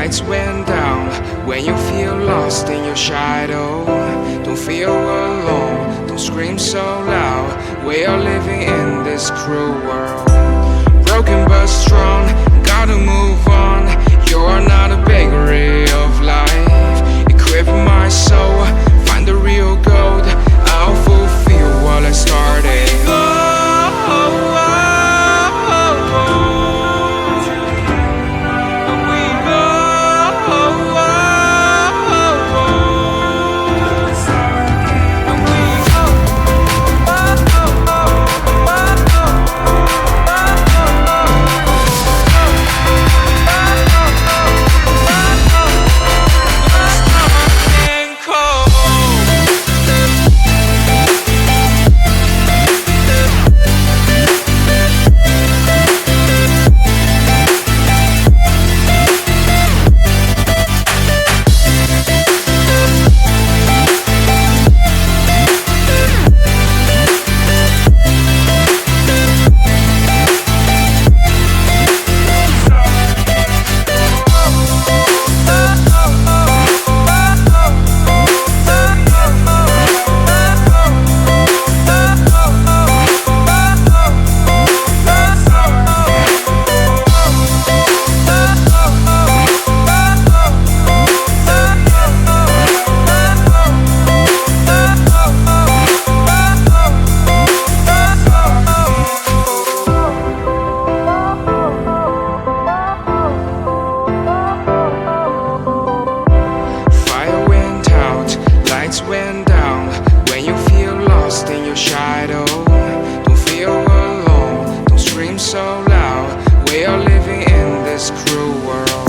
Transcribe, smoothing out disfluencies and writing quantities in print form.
lights went down. When you feel lost in your shadow, don't feel alone, don't scream so loud. We are living in this cruel world, broken but strong, gotta move on. You're not a bakery of life, equip my soul, find the real gold. I'll fulfill what I started. Went down. When you feel lost in your shadow, don't feel alone, don't scream so loud. We are living in this cruel world.